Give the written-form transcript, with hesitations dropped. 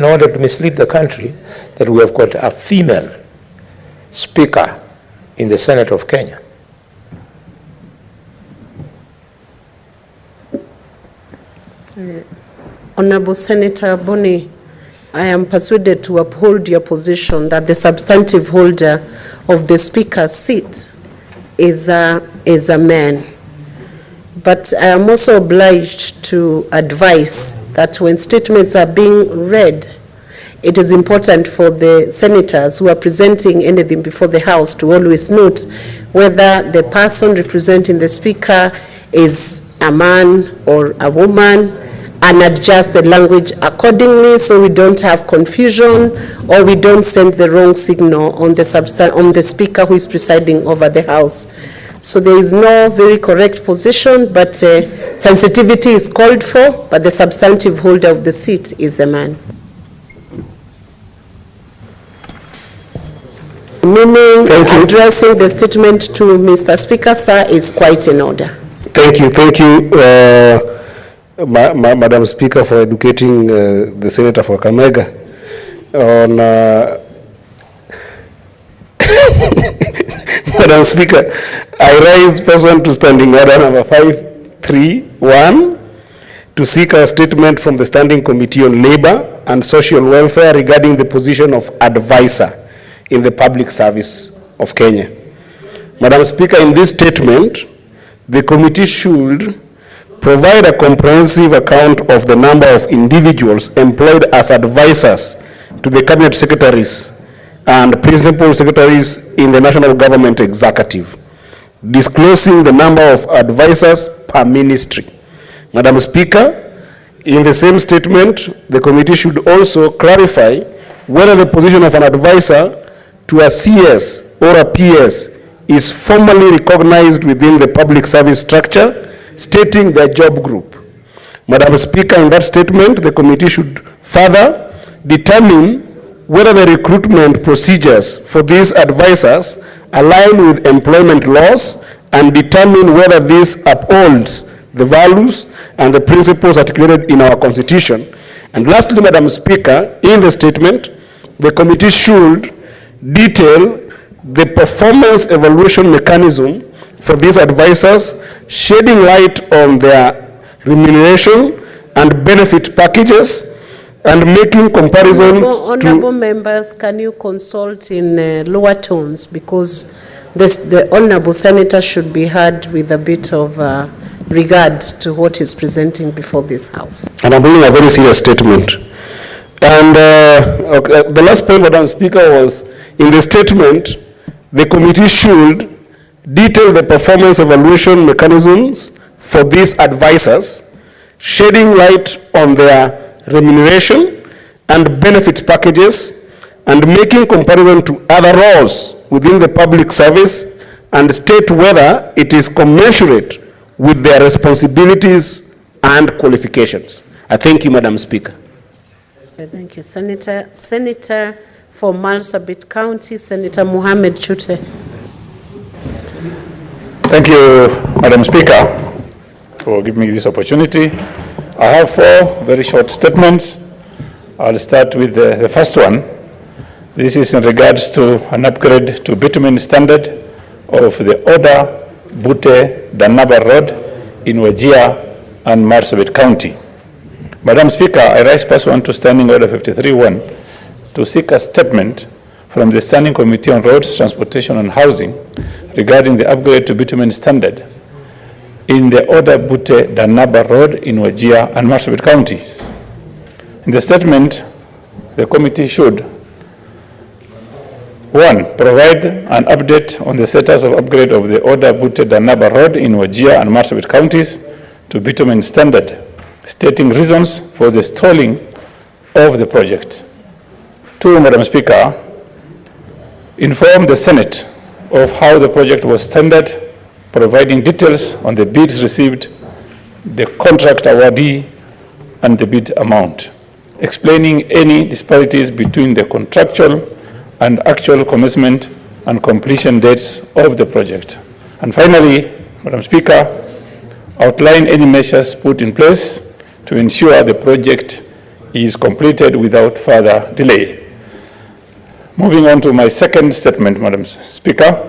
in order to mislead the country that we have got a female speaker in the Senate of Kenya. Honorable Senator Boni, I am persuaded to uphold your position that the substantive holder of the speaker's seat is a man. But I am also obliged to advise that when statements are being read, it is important for the senators who are presenting anything before the House to always note whether the person representing the speaker is a man or a woman, and adjust the language accordingly so we don't have confusion or we don't send the wrong signal on the speaker who is presiding over the House. So there is no very correct position, but sensitivity is called for, but the substantive holder of the seat is a man. Meaning addressing the statement to Mr. Speaker, sir, is quite in order. Thank you. Madam Speaker, for educating the Senator for Kakamega on Madam Speaker, I raise pursuant to Standing Order number 531 to seek a statement from the Standing Committee on Labor and Social Welfare regarding the position of advisor in the public service of Kenya. Madam Speaker, in this statement, the committee should provide a comprehensive account of the number of individuals employed as advisors to the cabinet secretaries and principal secretaries in the national government executive, disclosing the number of advisors per ministry. Madam Speaker, in the same statement, the committee should also clarify whether the position of an advisor to a CS or a PS is formally recognized within the public service structure, stating their job group. Madam Speaker, in that statement, the committee should further determine whether the recruitment procedures for these advisors align with employment laws and determine whether this upholds the values and the principles articulated in our Constitution. And lastly, Madam Speaker, in the statement, the committee should detail the performance evaluation mechanism for these advisors, shedding light on their remuneration and benefit packages, and making comparisons. Honorable members, can you consult in lower tones, because the honorable senator should be heard with a bit of regard to what he's presenting before this House. And I'm bringing a very serious statement. And the last point, Madam Speaker, was in the statement, the committee should detail the performance evaluation mechanisms for these advisors, shedding light on their remuneration and benefit packages, and making comparison to other roles within the public service, and state whether it is commensurate with their responsibilities and qualifications. I thank you, Madam Speaker. Thank you, Senator. Senator for Marsabit County, Senator Mohammed Chute. Thank you, Madam Speaker, for giving me this opportunity. I have 4 very short statements. I'll start with the first one. This is in regards to an upgrade to bitumen standard of the Oda Bute Danaba Road in Wajir and Marsabit County. Madam Speaker, I rise pursuant to Standing Order 53-1 to seek a statement from the Standing Committee on Roads, Transportation and Housing regarding the upgrade to bitumen standard in the Oda Bute Danaba Road in Wajir and Marsabit counties. In the statement, the committee should 1. Provide an update on the status of upgrade of the Oda Bute Danaba Road in Wajir and Marsabit counties to bitumen standard, stating reasons for the stalling of the project. 2. Madam Speaker, inform the Senate of how the project was tendered, providing details on the bids received, the contract awardee, and the bid amount, explaining any disparities between the contractual and actual commencement and completion dates of the project. And finally, Madam Speaker, outline any measures put in place to ensure the project is completed without further delay. Moving on to my second statement, Madam Speaker.